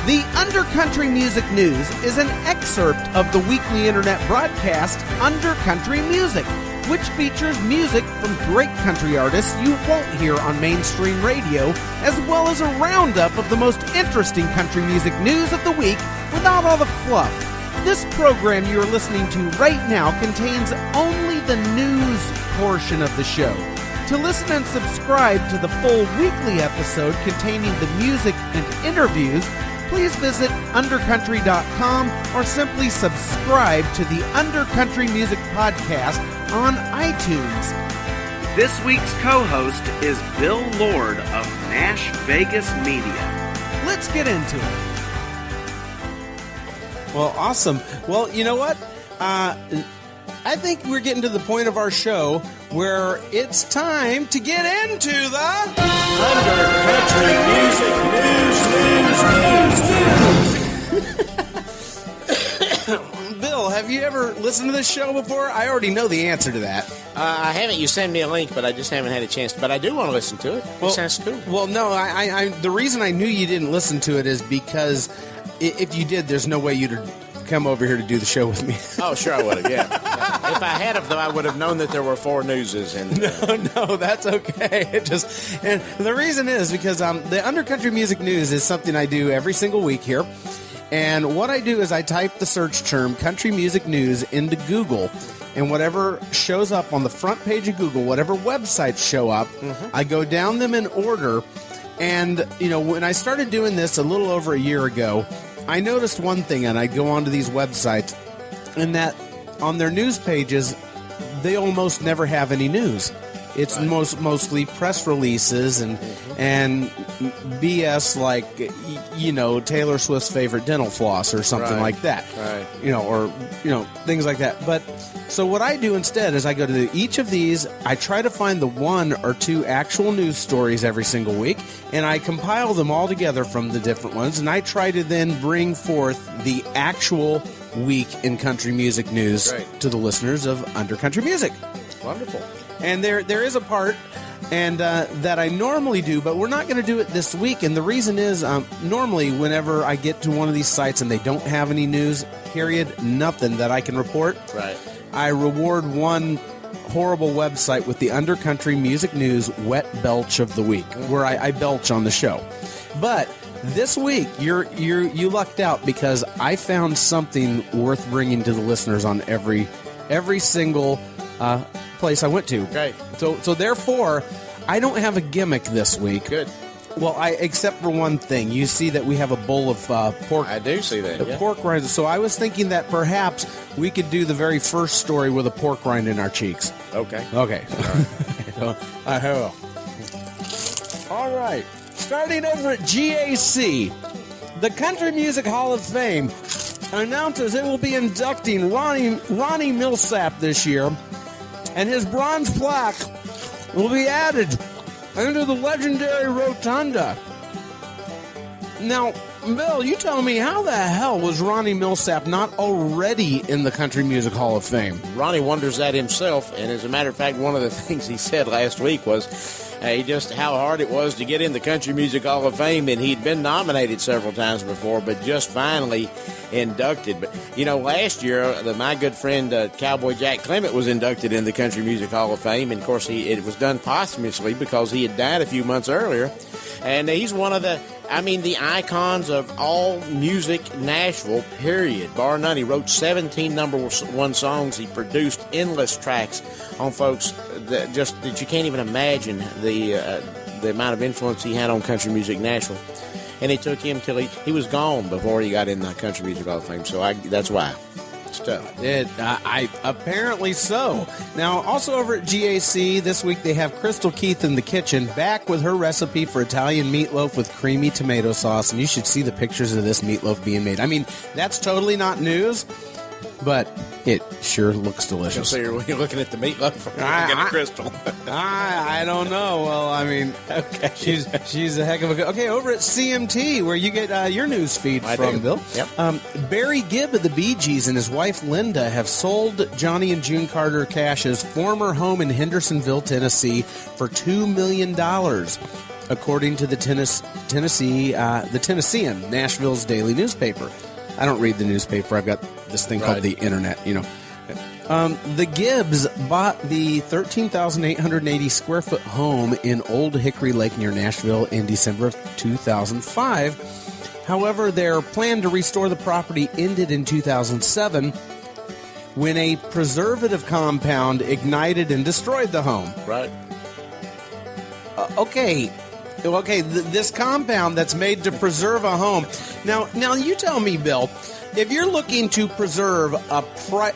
The Undercountry Music News is an excerpt of the weekly internet broadcast Undercountry Music, which features music from great country artists you won't hear on mainstream radio, as well as a roundup of the most interesting country music news of the week without all the fluff. This program you are listening to right now contains only the news portion of the show. To listen and subscribe to the full weekly episode containing the music and interviews, please visit undercountry.com or simply subscribe to the Undercountry Music Podcast on iTunes. This week's co-host is Bill Lord of Nash Vegas Media. Let's get into it. Well, awesome. Well, you know what? I think we're getting to the point of our show where it's time to get into the Undercountry Music News. Bill, have you ever listened to this show before? I already know the answer to that. I haven't. You sent me a link, but I just haven't had a chance. But I do want to listen to it. It sounds cool. Well, no, I the reason I knew you didn't listen to it is because if you did, there's no way you'd come over here to do the show with me. Oh, sure I would have, yeah. If I had have, though, I would have known that there were 4 newses. No, that's okay. And the reason is because the Undercountry Music News is something I do every single week here. And what I do is I type the search term Country Music News into Google, and whatever shows up on the front page of Google, whatever websites show up, I go down them in order. And, you know, when I started doing this a little over a year ago, I noticed one thing, and I go onto these websites, and that on their news pages, they almost never have any news. It's mostly press releases and BS like, you know, Taylor Swift's favorite dental floss or something like that. Right. You know, or, you know, things like that. But so what I do instead is I go to each of these, I try to find the 1 or 2 actual news stories every single week, and I compile them all together from the different ones, and I try to then bring forth the actual week in country music news to the listeners of Undercountry Music. Wonderful. And there is a part and that I normally do, but we're not going to do it this week. And the reason is normally whenever I get to one of these sites and they don't have any news, period, nothing that I can report, I reward one horrible website with the Undercountry Music News Wet Belch of the Week, where I belch on the show. But this week, you lucked out because I found something worth bringing to the listeners on every single place I went to. Okay. So therefore, I don't have a gimmick this week. Good. Well, except for one thing. You see that we have a bowl of pork. I do see that. Pork rinds. So I was thinking that perhaps we could do the very first story with a pork rind in our cheeks. Okay. Okay. All right. Starting over at GAC, the Country Music Hall of Fame announces it will be inducting Ronnie Milsap this year, and his bronze plaque will be added into the legendary rotunda. Now, Bill, you tell me, how the hell was Ronnie Milsap not already in the Country Music Hall of Fame? Ronnie wonders that himself, and as a matter of fact, one of the things he said last week was just how hard it was to get in the Country Music Hall of Fame, and he'd been nominated several times before, but just finally inducted. But, you know, last year, my good friend Cowboy Jack Clement was inducted in the Country Music Hall of Fame, and, of course, it was done posthumously because he had died a few months earlier. And he's one of the icons of all music Nashville, period, bar none. He wrote 17 #1 songs. He produced endless tracks on folks that you can't even imagine the amount of influence he had on country music Nashville. And it took him till he was gone before he got in the Country Music Hall of Fame. So that's why. Stuff. I apparently so. Now, also over at GAC, this week they have Krystal Keith in the kitchen, back with her recipe for Italian meatloaf with creamy tomato sauce, and you should see the pictures of this meatloaf being made. I mean, that's totally not news, but it sure looks delicious. So you're looking at the meatloaf, or looking at Krystal. I don't know. Well, I mean, okay, she's a heck of a good. Okay, over at CMT, where you get your news feed from, Bill. Yep. Barry Gibb of the Bee Gees and his wife Linda have sold Johnny and June Carter Cash's former home in Hendersonville, Tennessee, for $2 million. according to the Tennessean, Nashville's daily newspaper. I don't read the newspaper. I've got this thing called the internet, The Gibbs bought the 13,880 square foot home in Old Hickory Lake near Nashville in December of 2005. However, their plan to restore the property ended in 2007 when a preservative compound ignited and destroyed the home. Right. This compound that's made to preserve a home. Now you tell me, Bill, if you're looking to preserve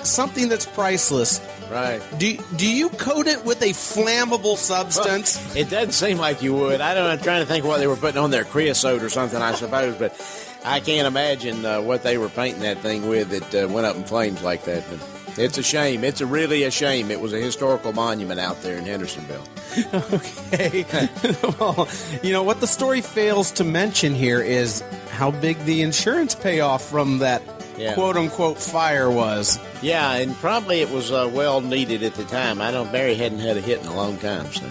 something that's priceless, right? Do you coat it with a flammable substance? Well, it doesn't seem like you would. I'm trying to think what they were putting on there, creosote or something, I suppose, but I can't imagine what they were painting that thing with that went up in flames like that. But it's a shame. It's really a shame. It was a historical monument out there in Hendersonville. Okay. Well, what the story fails to mention here is how big the insurance payoff from that quote-unquote fire was. Yeah, and probably it was well needed at the time. Barry hadn't had a hit in a long time, so.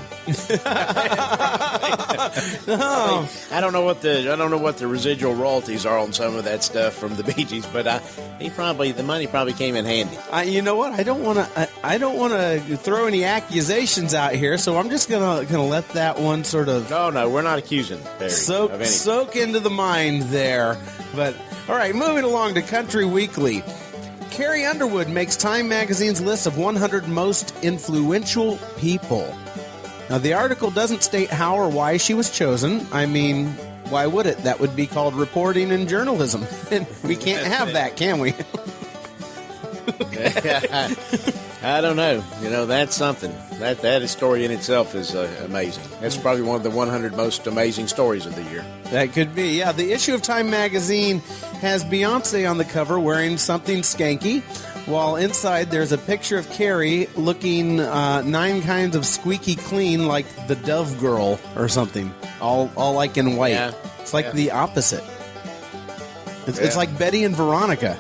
I don't know what the residual royalties are on some of that stuff from the Bee Gees, but the money probably came in handy. You know what? I don't want to throw any accusations out here, so I'm just gonna let that one sort of. No, we're not accusing Barry of anything. Soak into the mind there, but. All right, moving along to Country Weekly. Carrie Underwood makes Time Magazine's list of 100 most influential people. Now, the article doesn't state how or why she was chosen. I mean, why would it? That would be called reporting and journalism. And we can't have that, can we? I don't know. That's something. That story in itself is amazing. That's probably one of the 100 most amazing stories of the year. That could be, yeah. The issue of Time Magazine has Beyonce on the cover wearing something skanky, while inside there's a picture of Carrie looking 9 kinds of squeaky clean like the Dove Girl or something, all like in white. Yeah. It's like the opposite. It's like Betty and Veronica.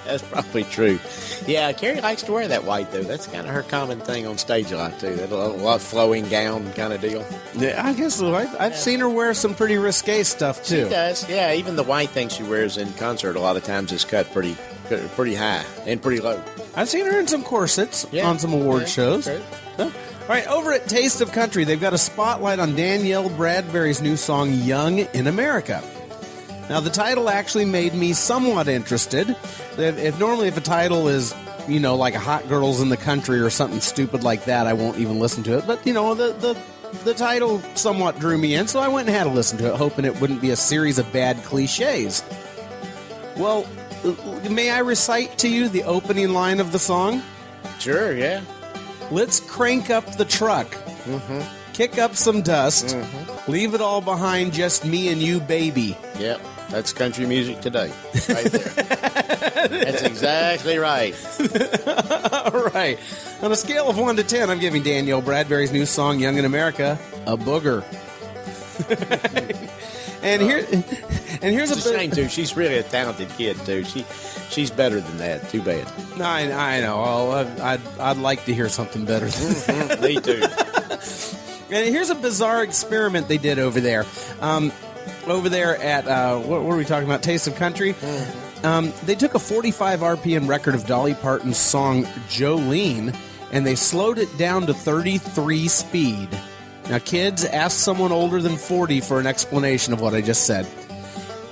That's probably true. Yeah, Carrie likes to wear that white, though. That's kind of her common thing on stage a lot, too. That little flowing gown kind of deal. Yeah, I guess so. I've seen her wear some pretty risque stuff, too. She does. Yeah, even the white thing she wears in concert a lot of times is cut pretty high and pretty low. I've seen her in some corsets on some award shows. True. All right, over at Taste of Country, they've got a spotlight on Danielle Bradbery's new song, Young in America. Now, the title actually made me somewhat interested. If a title is, like a Hot Girls in the Country or something stupid like that, I won't even listen to it. But, the title somewhat drew me in, so I went and had a listen to it, hoping it wouldn't be a series of bad cliches. Well, may I recite to you the opening line of the song? Sure, yeah. Let's crank up the truck. Mm-hmm. Kick up some dust. Mm-hmm. Leave it all behind, just me and you, baby. Yep. That's country music today, right there. That's exactly right. All right. On a scale of 1 to 10, I'm giving Danielle Bradbery's new song, Young in America, a booger. Here's it's a shame, too. She's really a talented kid, too. She's better than that. Too bad. I know. Oh, I'd like to hear something better than that. Me too. And here's a bizarre experiment they did over there. Over there at, what were we talking about? Taste of Country. They took a 45 RPM record of Dolly Parton's song Jolene, and they slowed it down to 33 speed. Now, kids, ask someone older than 40 for an explanation of what I just said.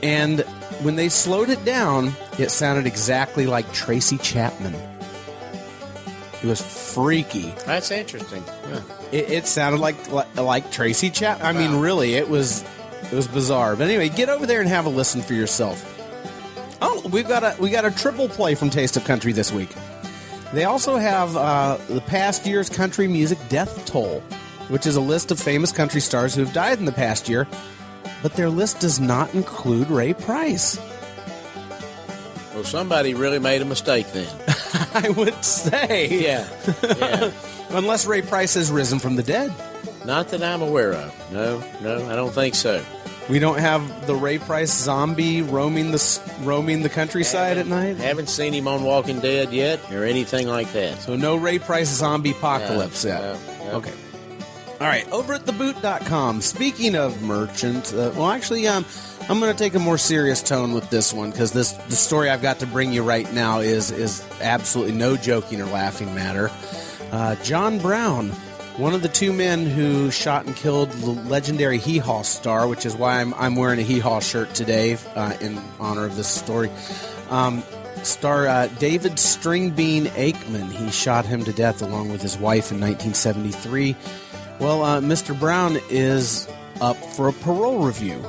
And when they slowed it down, it sounded exactly like Tracy Chapman. It was freaky. That's interesting. Yeah. It sounded like Tracy Chapman. I mean, really, it was bizarre. But anyway, get over there and have a listen for yourself. Oh, we got a triple play from Taste of Country this week. They also have the past year's country music death toll, which is a list of famous country stars who have died in the past year, but their list does not include Ray Price. Well, somebody really made a mistake then. I would say. Yeah. Unless Ray Price has risen from the dead. Not that I'm aware of. No, I don't think so. We don't have the Ray Price zombie roaming the countryside at night? Haven't seen him on Walking Dead yet or anything like that. So no Ray Price zombie apocalypse yet? No. Okay. All right, over at theboot.com, speaking of merchant, I'm going to take a more serious tone with this one because the story I've got to bring you right now is absolutely no joking or laughing matter. John Brown, one of the two men who shot and killed the legendary Hee Haw star, which is why I'm wearing a Hee Haw shirt today in honor of this story. Star David Stringbean Akeman, he shot him to death along with his wife in 1973. Well, Mr. Brown is up for a parole review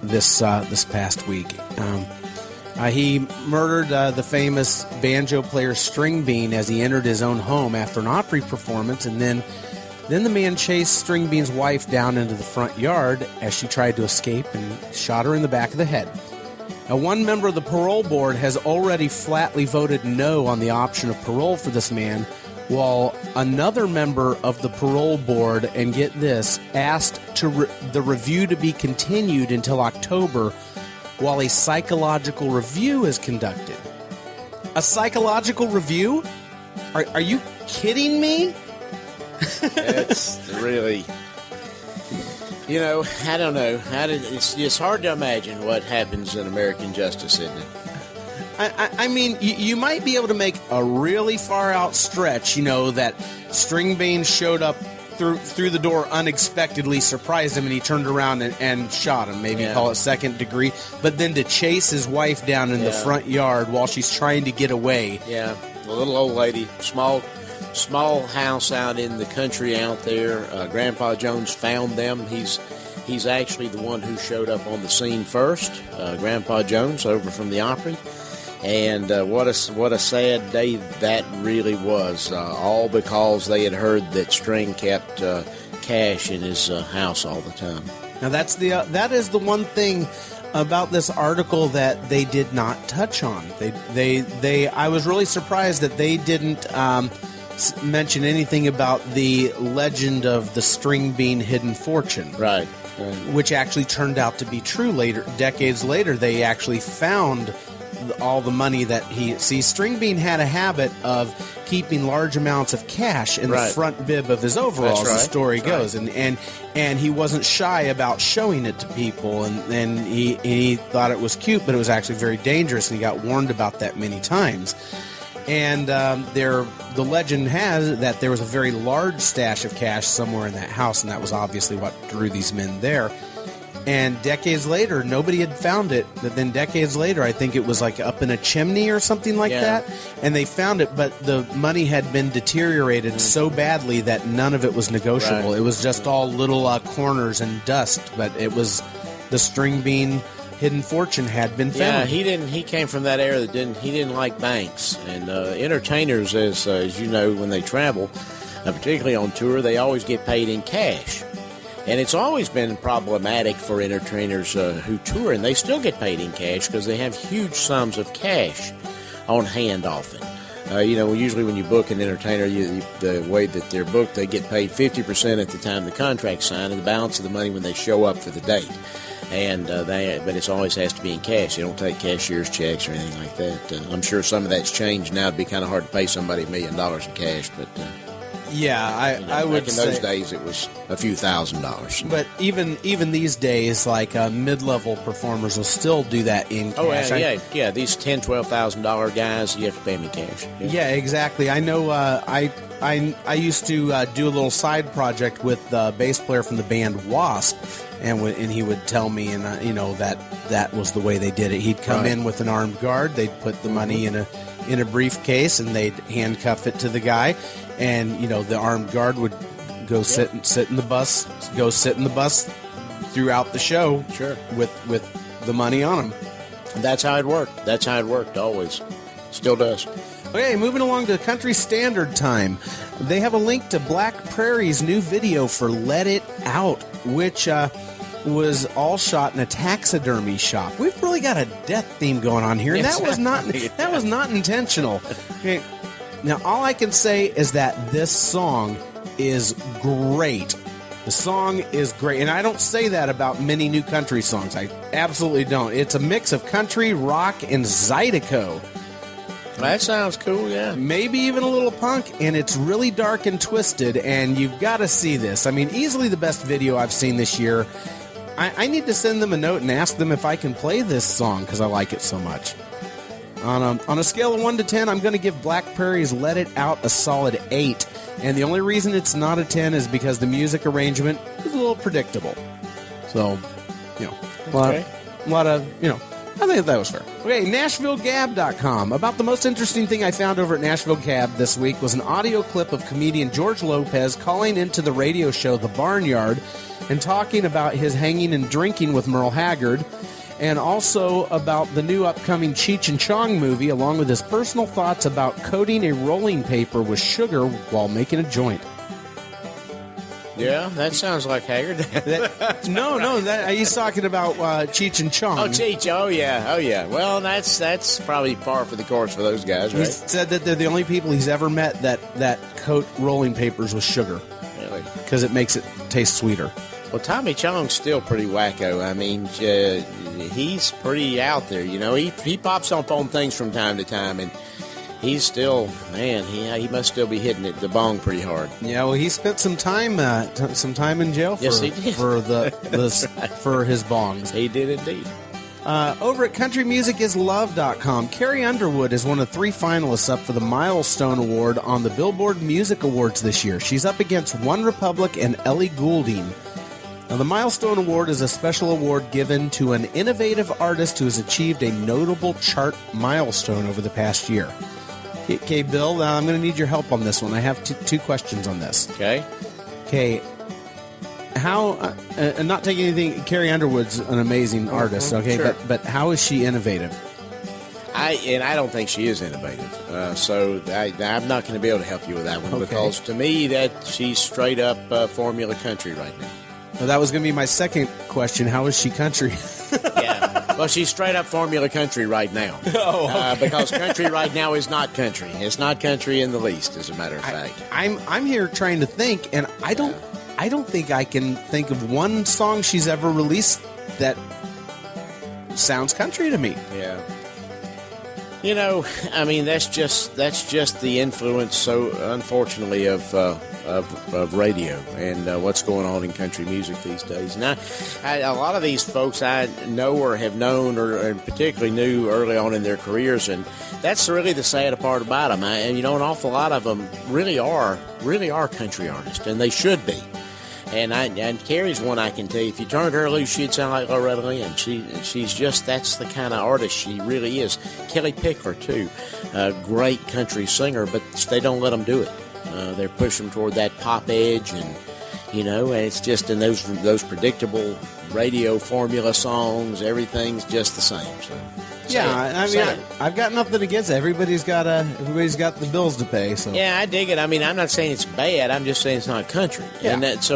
this past week. He murdered the famous banjo player Stringbean as he entered his own home after an Opry performance, and then the man chased Stringbean's wife down into the front yard as she tried to escape and shot her in the back of the head. Now, one member of the parole board has already flatly voted no on the option of parole for this man, while another member of the parole board, and get this, asked the review to be continued until October while a psychological review is conducted. A psychological review? Are you kidding me? It's really, I don't know. It's hard to imagine what happens in American justice, isn't it? I mean, you might be able to make a really far-out stretch, that Stringbean showed up through the door unexpectedly, surprised him, and he turned around and shot him, maybe call it second degree, but then to chase his wife down in the front yard while she's trying to get away. Yeah, a little old lady, small house out in the country out there. Grandpa Jones found them. He's actually the one who showed up on the scene first, Grandpa Jones, over from the Opry. And what a sad day that really was, all because they had heard that String kept cash in his house all the time. Now that is the one thing about this article that they did not touch on. I was really surprised that they didn't mention anything about the legend of the Stringbean hidden fortune. Right. Which actually turned out to be true later. Decades later, they actually found all the money that Stringbean had a habit of keeping large amounts of cash in the front bib of his overalls, the story goes. And he wasn't shy about showing it to people, and he thought it was cute, but it was actually very dangerous, and he got warned about that many times. And the legend has that there was a very large stash of cash somewhere in that house, and that was obviously what drew these men there. And decades later, nobody had found it. But then decades later, I think it was like up in a chimney or something like that. And they found it, but the money had been deteriorated so badly that none of it was negotiable. It was just all little corners and dust. But it was the Stringbean hidden fortune had been found. Yeah, he came from that era that he didn't like banks. And entertainers, as you know, when they travel, particularly on tour, they always get paid in cash. And it's always been problematic for entertainers who tour, and they still get paid in cash because they have huge sums of cash on hand often. Usually when you book an entertainer, the way that they're booked, they get paid 50% at the time the contract's signed and the balance of the money when they show up for the date. And but it always has to be in cash. They don't take cashier's checks or anything like that. I'm sure some of that's changed now. It'd be kind of hard to pay somebody $1 million in cash, but... I would say... Back in those days, it was a few $1,000s. But even these days, like mid-level performers will still do that in cash. Oh, yeah. These $10,000, $12,000 guys, you have to pay them in cash. Yeah, exactly. I know I used to do a little side project with the bass player from the band Wasp, and he would tell me, and that was the way they did it. He'd come in with an armed guard. They'd put the money in a briefcase, and they'd handcuff it to the guy. And the armed guard would go sit in the bus, throughout the show, with the money on him. That's how it worked. Always, still does. Okay, moving along to Country Standard Time. They have a link to Black Prairie's new video for "Let It Out," which was all shot in a taxidermy shop. We've really got a death theme going on here, and that was not intentional. Okay. Now, all I can say is that this song is great. The song is great, and I don't say that about many new country songs. I absolutely don't. It's a mix of country, rock, and Zydeco. That sounds cool, yeah. Maybe even a little punk, and it's really dark and twisted, and you've got to see this. I mean, easily the best video I've seen this year. I need to send them a note and ask them if I can play this song because I like it so much. On a scale of 1 to 10, I'm going to give Black Prairie's Let It Out a solid 8. And the only reason it's not a 10 is because the music arrangement is a little predictable. So, you know, a lot of, you know, I think that was fair. Okay, NashvilleGab.com. About the most interesting thing I found over at Nashville Gab this week was an audio clip of comedian George Lopez calling into the radio show The Barnyard and talking about his hanging and drinking with Merle Haggard, and also about the new upcoming Cheech and Chong movie, along with his personal thoughts about coating a rolling paper with sugar while making a joint. Yeah, that sounds like Haggard. He's talking about Cheech and Chong. Oh, Cheech, oh yeah. Well, that's probably par for the course for those guys, right? He said that they're the only people he's ever met that coat rolling papers with sugar. Really? Because it makes it taste sweeter. Well, Tommy Chong's still pretty wacko. I mean, he's pretty out there. You know, he pops up on things from time to time, and he's still, man, he must still be hitting the bong pretty hard. Yeah, well, he spent some time in jail yes, he did. for for his bongs. He did indeed. Over at countrymusicislove.com, Carrie Underwood is one of 3 finalists up for the Milestone Award on the Billboard Music Awards this year. She's up against One Republic and Ellie Goulding. Now, the Milestone Award is a special award given to an innovative artist who has achieved a notable chart milestone over the past year. Okay, Bill, I'm going to need your help on this one. I have two questions on this. Okay. How, and not taking anything, Carrie Underwood's an amazing artist, okay, sure. but how is she innovative? I don't think she is innovative, so I'm not going to be able to help you with that one, because to me that she's straight up formula country right now. Well, that was going to be my second question. How is she country? Yeah. Well, she's straight up formula country right now. Because country right now is not country. It's not country in the least, as a matter of fact. I'm here trying to think, and I don't think I can think of one song she's ever released that sounds country to me. Yeah. You know, I mean, that's just the influence, so unfortunately, of radio and what's going on in country music these days. Now, a lot of these folks I know or have known, or particularly knew early on in their careers, and that's really the sad part about them. And you know, an awful lot of them really are country artists, and they should be. And Carrie's one I can tell you, if you turned her loose, she'd sound like Loretta Lynn. She's just, that's the kind of artist she really is. Kelly Pickler, too, a great country singer, but they don't let them do it. They're pushing toward that pop edge, and, you know, and it's just in those predictable radio formula songs, everything's just the same, so. Yeah, I mean, I've got nothing against it. Everybody's got the bills to pay. So yeah, I dig it. I mean, I'm not saying it's bad. I'm just saying it's not country. Yeah. And that's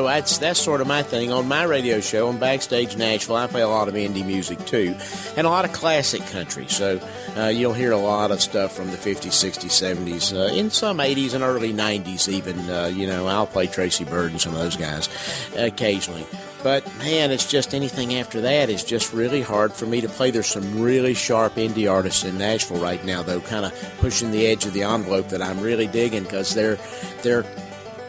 sort of my thing. On my radio show, on Backstage Nashville, I play a lot of indie music too, and a lot of classic country. So you'll hear a lot of stuff from the 50s, 60s, 70s, in some 80s and early 90s even. You know, I'll play Tracy Bird and some of those guys occasionally. But, man, it's just anything after that is just really hard for me to play. There's some really sharp indie artists in Nashville right now, though, kind of pushing the edge of the envelope that I'm really digging, because they're,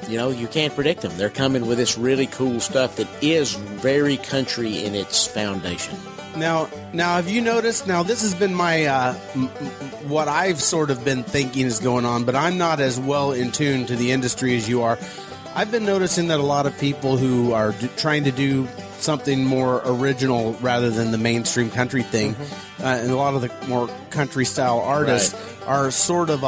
you know, you can't predict them. They're coming with this really cool stuff that is very country in its foundation. Now, have you noticed? Now, this has been my what I've sort of been thinking is going on, but I'm not as well in tune to the industry as you are. I've been noticing that a lot of people who are trying to do something more original rather than the mainstream country thing, and a lot of the more country-style artists are sort of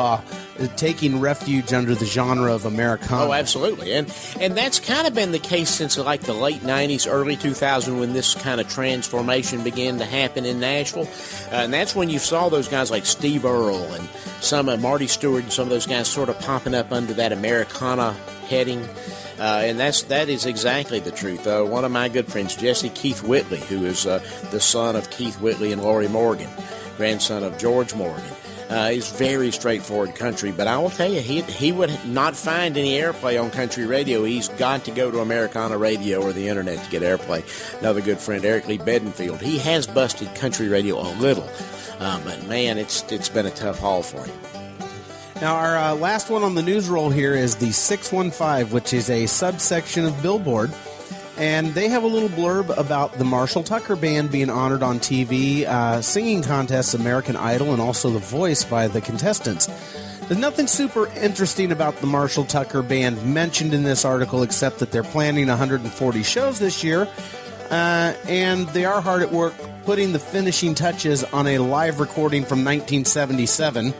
taking refuge under the genre of Americana. Oh, absolutely. And that's kind of been the case since like the late 90s, early 2000s, when this kind of transformation began to happen in Nashville. And that's when you saw those guys like Steve Earle and some of Marty Stewart and some of those guys sort of popping up under that Americana heading. And that is exactly the truth. One of my good friends, Jesse Keith Whitley, who is the son of Keith Whitley and Lori Morgan, grandson of George Morgan, is very straightforward country. But I will tell you, he would not find any airplay on country radio. He's got to go to Americana Radio or the internet to get airplay. Another good friend, Eric Lee Bedingfield, he has busted country radio a little. But man, it's been a tough haul for him. Now, our last one on the news roll here is the 615, which is a subsection of Billboard. And they have a little blurb about the Marshall Tucker Band being honored on TV, singing contests, American Idol, and also The Voice by the contestants. There's nothing super interesting about the Marshall Tucker Band mentioned in this article except that they're planning 140 shows this year, and they are hard at work putting the finishing touches on a live recording from 1977,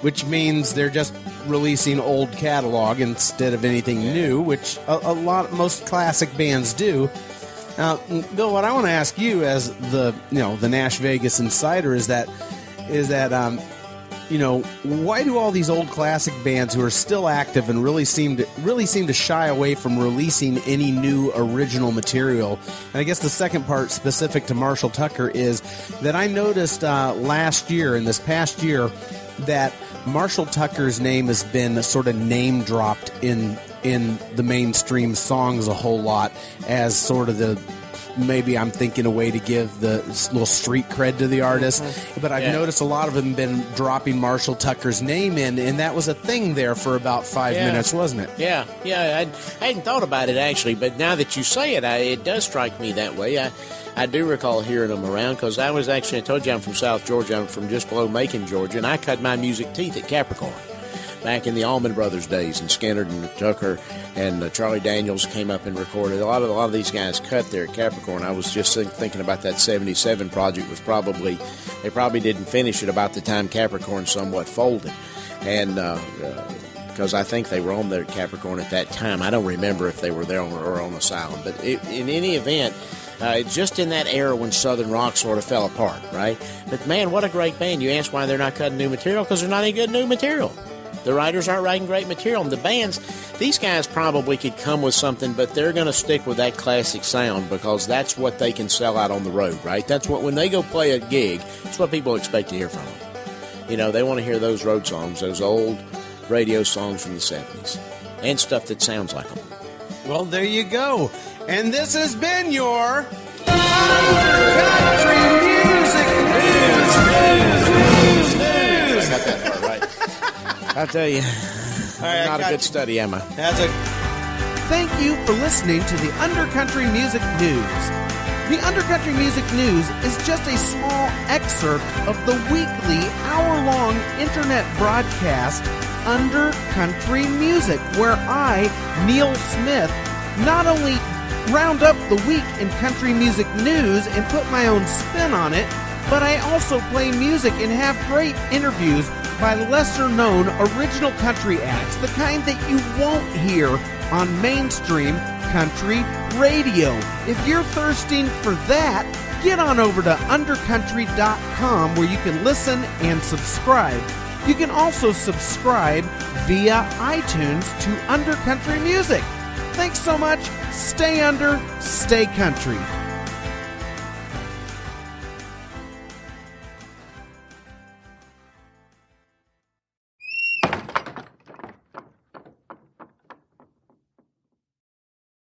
which means they're just releasing old catalog instead of anything new, which most classic bands do. Now, Bill, what I want to ask you as the Nash Vegas Insider is that why do all these old classic bands who are still active and really seem to shy away from releasing any new original material? And I guess the second part specific to Marshall Tucker is that I noticed this past year, that Marshall Tucker's name has been sort of name dropped in the mainstream songs a whole lot as sort of maybe I'm thinking a way to give the little street cred to the artist. Mm-hmm. But I've noticed a lot of them been dropping Marshall Tucker's name in, and that was a thing there for about 5 minutes, wasn't it? Yeah. I hadn't thought about it, actually, but now that you say it, it does strike me that way. I do recall hearing them around because I told you I'm from South Georgia. I'm from just below Macon, Georgia, and I cut my music teeth at Capricorn back in the Allman Brothers days, and Skinner and Tucker and Charlie Daniels came up and recorded. A lot of these guys cut there at Capricorn. I was just thinking about that 77 project they probably didn't finish it about the time Capricorn somewhat folded. And because I think they were on there at Capricorn at that time. I don't remember if they were there or on Asylum, but in any event, just in that era when Southern rock sort of fell apart, right? But man, what a great band. You ask why they're not cutting new material? Because there's not any good new material. The writers aren't writing great material. And the bands, these guys probably could come with something, but they're going to stick with that classic sound because that's what they can sell out on the road, right? That's what, when they go play a gig, that's what people expect to hear from them. They want to hear those road songs, those old radio songs from the 70s, and stuff that sounds like them. Well, there you go. And this has been your Country Music News. I got that part right. I'll tell you, not a good study, am I? Thank you for listening to the Undercountry Music News. The Undercountry Music News is just a small excerpt of the weekly hour-long internet broadcast Undercountry Music, where I, Neil Smith, not only round up the week in country music news and put my own spin on it, but I also play music and have great interviews by lesser-known original country acts, the kind that you won't hear on mainstream country radio. If you're thirsting for that, get on over to undercountry.com where you can listen and subscribe. You can also subscribe via iTunes to Undercountry Music. Thanks so much. Stay under, stay country.